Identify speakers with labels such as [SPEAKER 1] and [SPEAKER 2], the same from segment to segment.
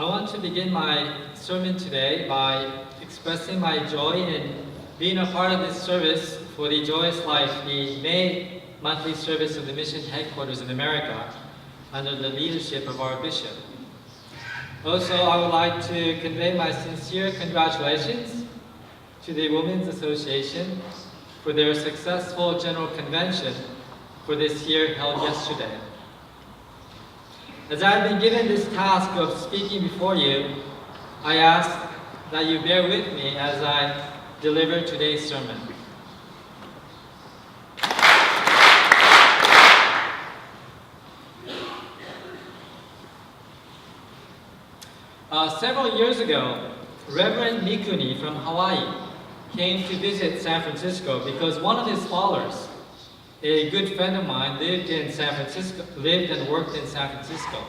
[SPEAKER 1] I want to begin my sermon today by expressing my joy in being a part of this service for the Joyous Life, the May monthly service of the Mission Headquarters in America, under the leadership of our bishop. Also, I would like to convey my sincere congratulations to the Women's Association for their successful General Convention for this year held yesterday. As I have been given this task of speaking before you, I ask that you bear with me as I deliver today's sermon. Several years ago, Reverend Mikuni from Hawaii came to visit San Francisco because one of his followers, a good friend of mine, lived and worked in San Francisco.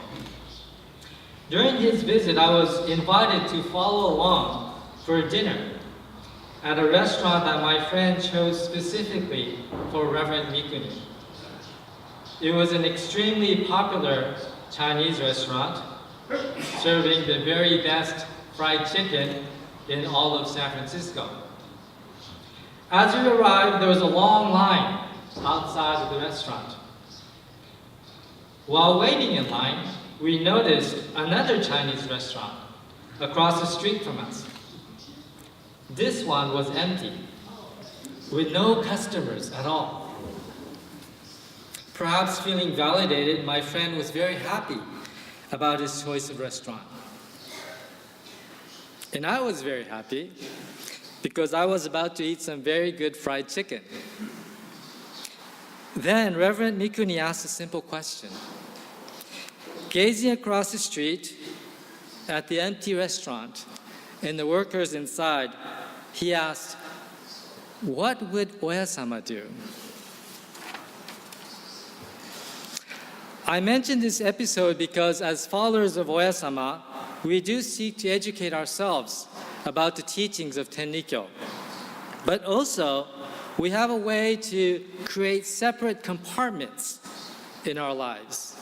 [SPEAKER 1] During his visit, I was invited to follow along for dinner at a restaurant that my friend chose specifically for Reverend Mikuni. It was an extremely popular Chinese restaurant, serving the very best fried chicken in all of San Francisco. As we arrived, there was a long line outside of the restaurant. While waiting in line, we noticed another Chinese restaurant across the street from us. This one was empty, with no customers at all. Perhaps feeling validated, my friend was very happy about his choice of restaurant. And I was very happy because I was about to eat some very good fried chicken. Then Reverend Mikuni asked a simple question. Gazing across the street at the empty restaurant and the workers inside, he asked, "What would Oya-sama do?" I mentioned this episode because as followers of Oya-sama, we do seek to educate ourselves about the teachings of Tenrikyo. But also, we have a way to create separate compartments in our lives.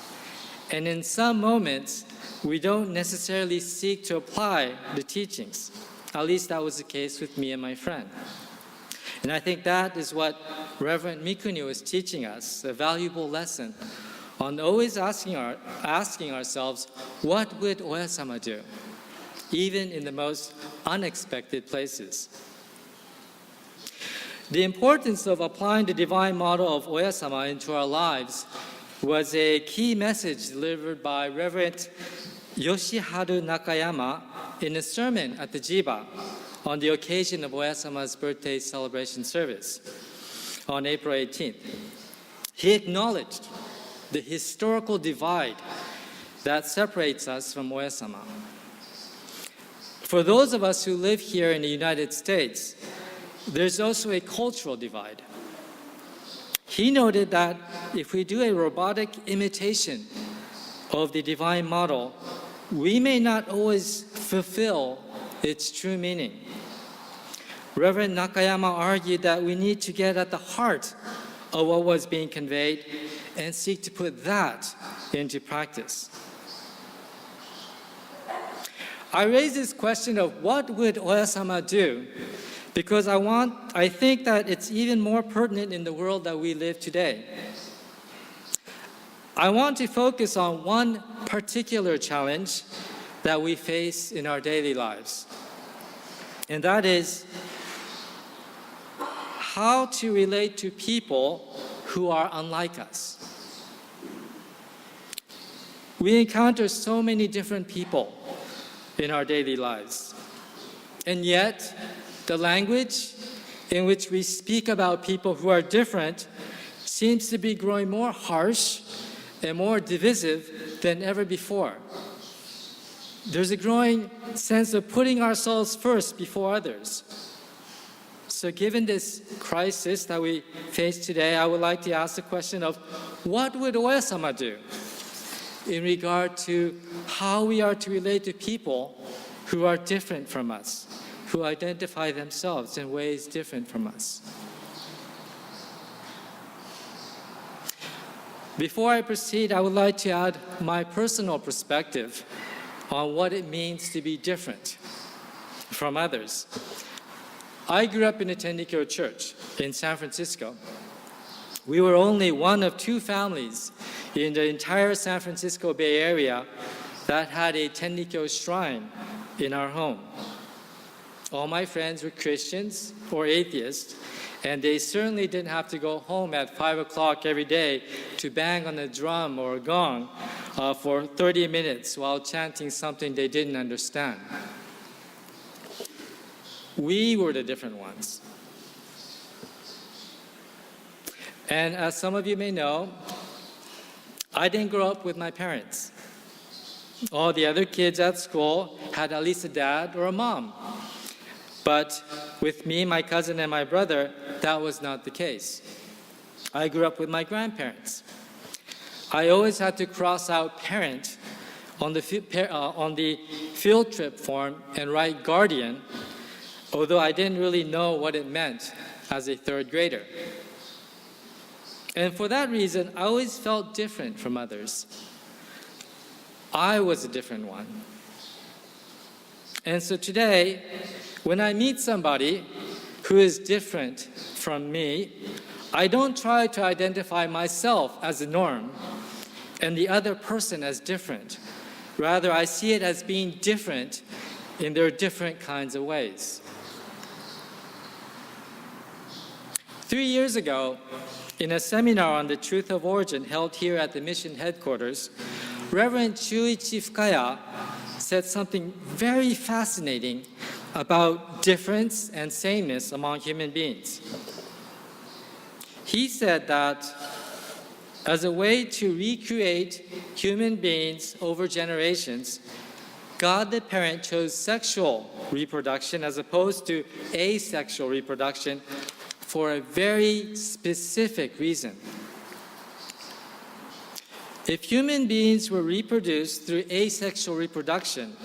[SPEAKER 1] And in some moments, we don't necessarily seek to apply the teachings. At least that was the case with me and my friend. And I think that is what Reverend Mikuni was teaching us, a valuable lesson on always asking ourselves, what would Oya-sama do, even in the most unexpected places? The importance of applying the divine model of Oya-sama into our lives was a key message delivered by Reverend Yoshiharu Nakayama in a sermon at the Jiba on the occasion of Oya-sama's birthday celebration service on April 18th. He acknowledged the historical divide that separates us from Oya-sama. For those of us who live here in the United States, there's also a cultural divide. He noted that if we do a robotic imitation of the divine model, we may not always fulfill its true meaning. Reverend Nakayama argued that we need to get at the heart of what was being conveyed and seek to put that into practice. I raise this question of what would Oya-sama do because I think that it's even more pertinent in the world that we live today. I want to focus on one particular challenge that we face in our daily lives, and that is how to relate to people who are unlike us. We encounter so many different people in our daily lives, and yet the language in which we speak about people who are different seems to be growing more harsh and more divisive than ever before. There's a growing sense of putting ourselves first before others. So given this crisis that we face today, I would like to ask the question of what would Oya-sama do in regard to how we are to relate to people who are different from us, who identify themselves in ways different from us. Before I proceed, I would like to add my personal perspective on what it means to be different from others. I grew up in a Tenrikyo church in San Francisco. We were only one of 2 families in the entire San Francisco Bay Area that had a Tenrikyo shrine in our home. All my friends were Christians or atheists, and they certainly didn't have to go home at 5 o'clock every day to bang on a drum or a gong for 30 minutes while chanting something they didn't understand. We were the different ones. And as some of you may know, I didn't grow up with my parents. All the other kids at school had at least a dad or a mom. But with me, my cousin, and my brother, that was not the case. I grew up with my grandparents. I always had to cross out parent on the field trip form and write guardian, although I didn't really know what it meant as a 3rd grader. And for that reason, I always felt different from others. I was a different one. And so today, when I meet somebody who is different from me, I don't try to identify myself as the norm and the other person as different. Rather, I see it as being different in their different kinds of ways. 3 years ago, in a seminar on the truth of origin held here at the mission headquarters, Reverend Shuichi Fukaya said something very fascinating about difference and sameness among human beings. He said that as a way to recreate human beings over generations, God the parent chose sexual reproduction as opposed to asexual reproduction for a very specific reason. If human beings were reproduced through asexual reproduction,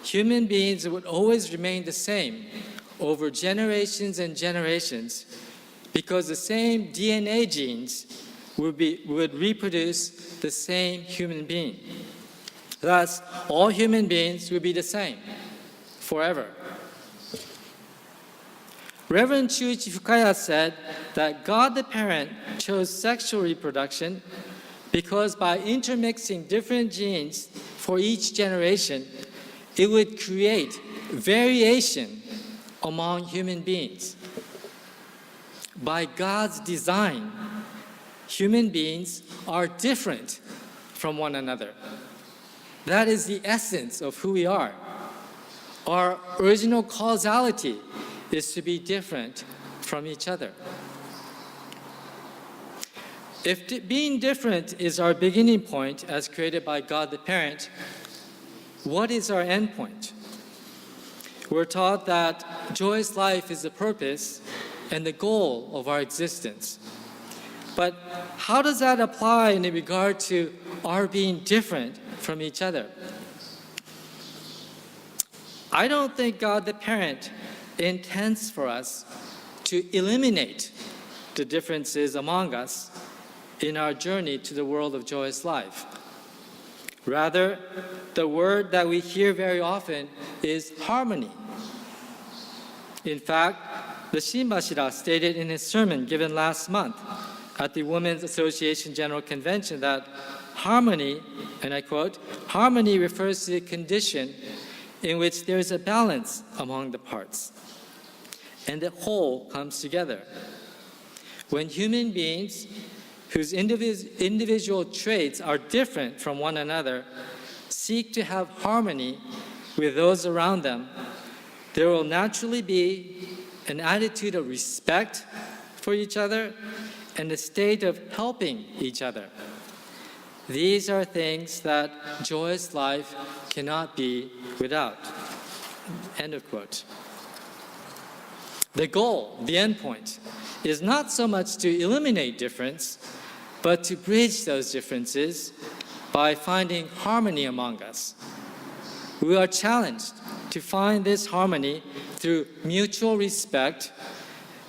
[SPEAKER 1] human beings would always remain the same over generations and generations because the same DNA genes would reproduce the same human being. Thus, all human beings would be the same forever. Reverend Shuichi Fukaya said that God the parent chose sexual reproduction because by intermixing different genes for each generation, it would create variation among human beings. By God's design, human beings are different from one another. That is the essence of who we are. Our original causality is to be different from each other. If being different is our beginning point as created by God the parent, what is our end point? We're taught that joyous life is the purpose and the goal of our existence. But how does that apply in regard to our being different from each other? I don't think God the parent intends for us to eliminate the differences among us in our journey to the world of joyous life. Rather, the word that we hear very often is harmony. In fact, the Shinbashira stated in his sermon given last month at the Women's Association General Convention that harmony, and I quote, harmony refers to the condition in which there is a balance among the parts, and the whole comes together. When human beings whose individual traits are different from one another seek to have harmony with those around them, there will naturally be an attitude of respect for each other and a state of helping each other. These are things that joyous life cannot be without. End of quote. The goal, the end point, is not so much to eliminate difference, but to bridge those differences by finding harmony among us. We are challenged to find this harmony through mutual respect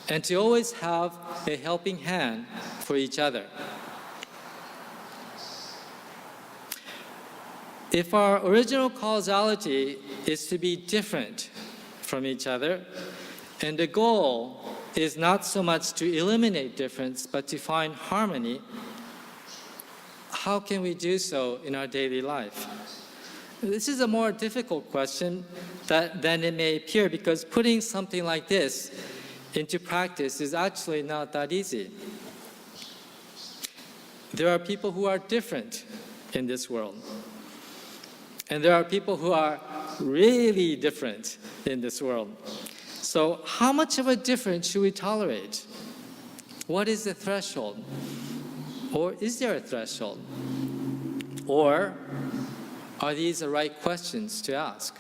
[SPEAKER 1] and to always have a helping hand for each other. If our original causality is to be different from each other, and the goal is not so much to eliminate difference, but to find harmony, how can we do so in our daily life? This is a more difficult question than it may appear, because putting something like this into practice is actually not that easy. There are people who are different in this world. And there are people who are really different in this world. So how much of a difference should we tolerate? What is the threshold? Or is there a threshold? Or are these the right questions to ask?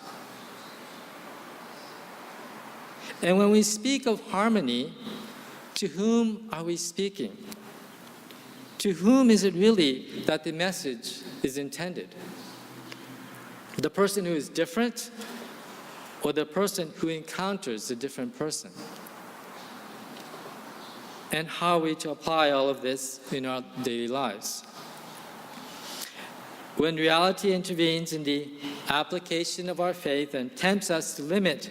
[SPEAKER 1] And when we speak of harmony, to whom are we speaking? To whom is it really that the message is intended? The person who is different, or the person who encounters a different person? And how are we to apply all of this in our daily lives? When reality intervenes in the application of our faith and tempts us to limit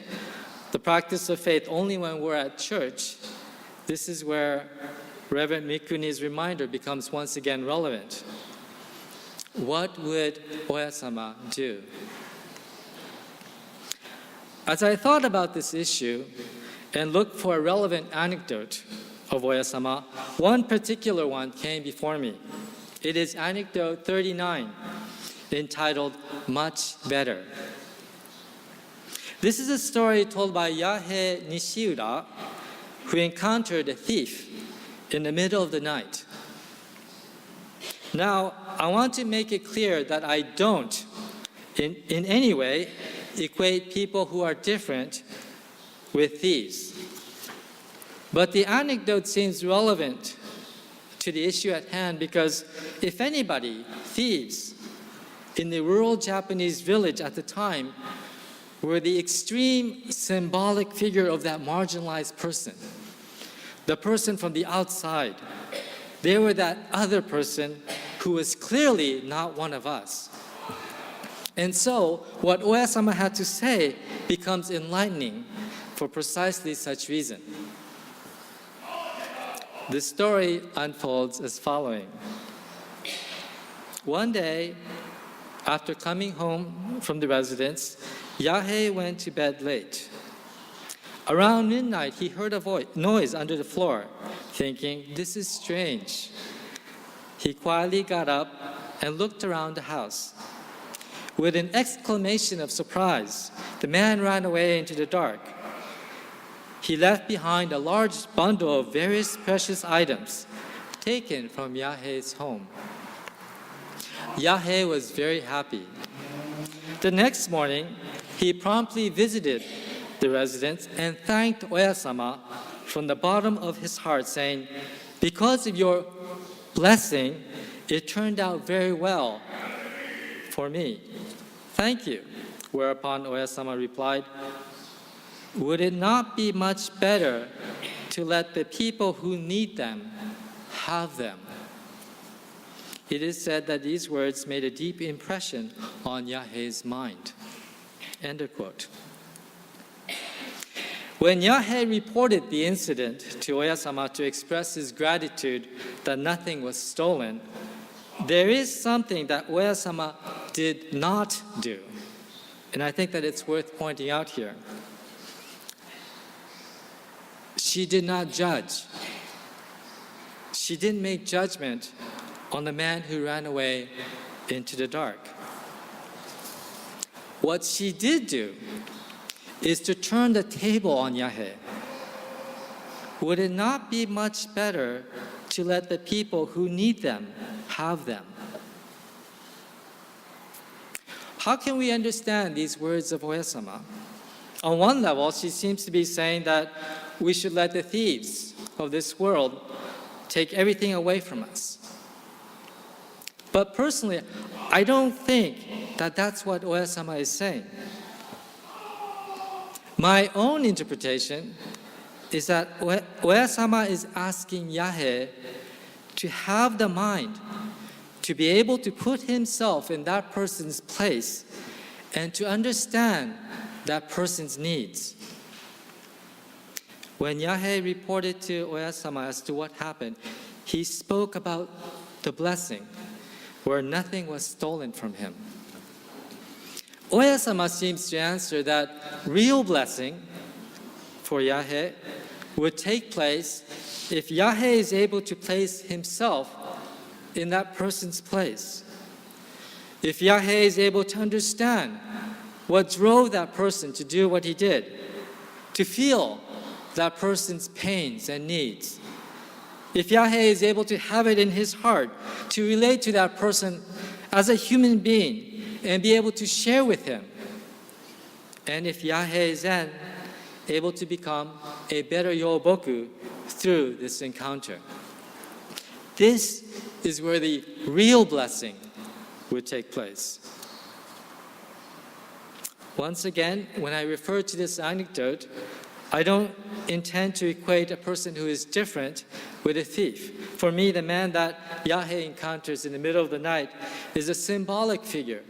[SPEAKER 1] the practice of faith only when we're at church, this is where Reverend Mikuni's reminder becomes once again relevant. What would Oyasama do? As I thought about this issue and looked for a relevant anecdote of Oyasama, one particular one came before me. It is anecdote 39, entitled Much Better. This is a story told by Yahei Nishiura, who encountered a thief in the middle of the night. Now, I want to make it clear that I don't, in any way, equate people who are different with thieves. But the anecdote seems relevant to the issue at hand, because if anybody, thieves in the rural Japanese village at the time were the extreme symbolic figure of that marginalized person, the person from the outside. They were that other person who was clearly not one of us. And so, what Oyasama had to say becomes enlightening for precisely such reason. The story unfolds as following. One day, after coming home from the residence, Yahei went to bed late. Around midnight, he heard a noise under the floor, thinking, "This is strange." He quietly got up and looked around the house. With an exclamation of surprise, the man ran away into the dark. He left behind a large bundle of various precious items taken from Yahei's home. Yahei was very happy. The next morning, he promptly visited the residence and thanked Oyasama from the bottom of his heart, saying, "Because of your blessing, it turned out very well for me. Thank you." Whereupon Oyasama replied, "Would it not be much better to let the people who need them have them?" It is said that these words made a deep impression on Yahei's mind. End of quote. When Yahei reported the incident to Oyasama to express his gratitude that nothing was stolen, there is something that Oyasama did not do. And I think that it's worth pointing out here. She did not judge. She didn't make judgment on the man who ran away into the dark. What she did do is to turn the table on Yahei. Would it not be much better to let the people who need them have them? How can we understand these words of Oyasama? On one level, she seems to be saying that we should let the thieves of this world take everything away from us. But personally, I don't think that that's what Oyasama is saying. My own interpretation is that Oyasama is asking Yahei to have the mind to be able to put himself in that person's place and to understand that person's needs. When Yahei reported to Oyasama as to what happened, he spoke about the blessing where nothing was stolen from him. Oyasama seems to answer that real blessing for Yahei would take place if Yahei is able to place himself in that person's place. If Yahei is able to understand what drove that person to do what he did, to feel that person's pains and needs. If Yahei is able to have it in his heart to relate to that person as a human being and be able to share with him. And if Yahei is then able to become a better yoboku through this encounter. This is where the real blessing would take place. Once again, when I refer to this anecdote, I don't intend to equate a person who is different with a thief. For me, the man that Yahei encounters in the middle of the night is a symbolic figure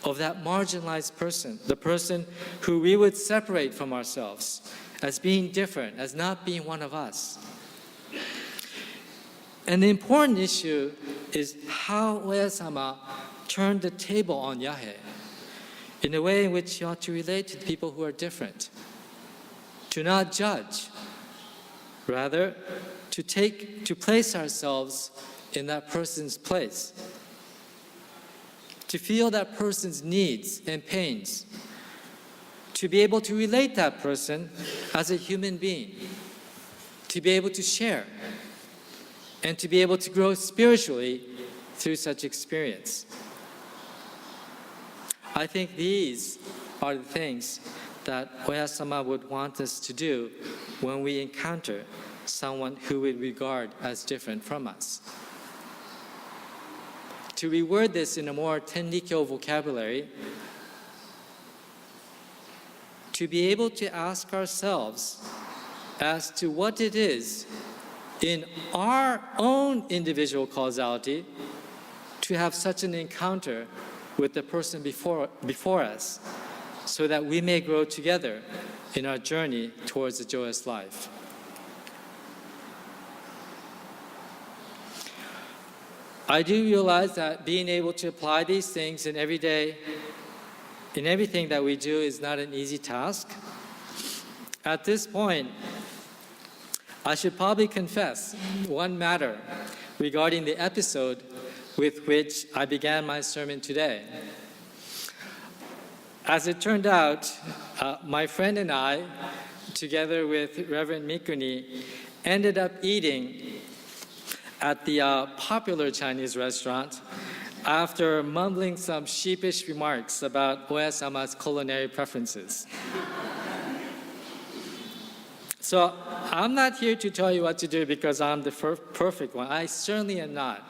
[SPEAKER 1] of that marginalized person, the person who we would separate from ourselves as being different, as not being one of us. And the important issue is how Oyasama turned the table on Yahei in a way in which you ought to relate to people who are different, to not judge, rather to place ourselves in that person's place, to feel that person's needs and pains, to be able to relate that person as a human being, to be able to share, and to be able to grow spiritually through such experience. I think these are the things that Oyasama would want us to do when we encounter someone who we regard as different from us. To reword this in a more Tenrikyo vocabulary, to be able to ask ourselves as to what it is in our own individual causality to have such an encounter with the person before us, so that we may grow together in our journey towards a joyous life. I do realize that being able to apply these things in everything that we do is not an easy task. At this point, I should probably confess one matter regarding the episode with which I began my sermon today. As it turned out, my friend and I, together with Reverend Mikuni, ended up eating at the popular Chinese restaurant after mumbling some sheepish remarks about Oyasama's culinary preferences. So I'm not here to tell you what to do because I'm the perfect one. I certainly am not.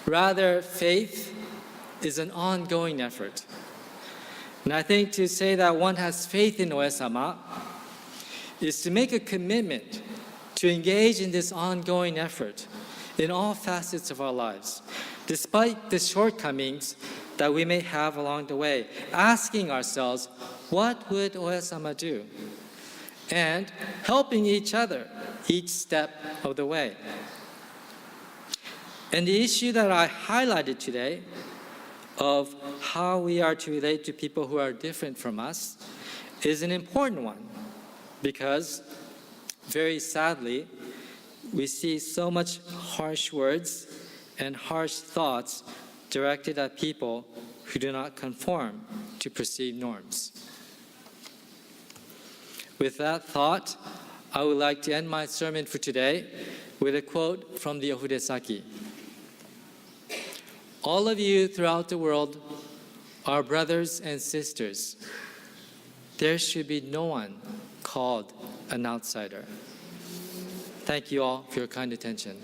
[SPEAKER 1] Rather, faith is an ongoing effort. And I think to say that one has faith in Oyasama is to make a commitment to engage in this ongoing effort in all facets of our lives, despite the shortcomings that we may have along the way, asking ourselves, what would Oyasama do? And helping each other each step of the way. And the issue that I highlighted today of how we are to relate to people who are different from us is an important one, because very sadly, we see so much harsh words and harsh thoughts directed at people who do not conform to perceived norms. With that thought, I would like to end my sermon for today with a quote from the Ohudesaki. All of you throughout the world are brothers and sisters. There should be no one called an outsider. Thank you all for your kind attention.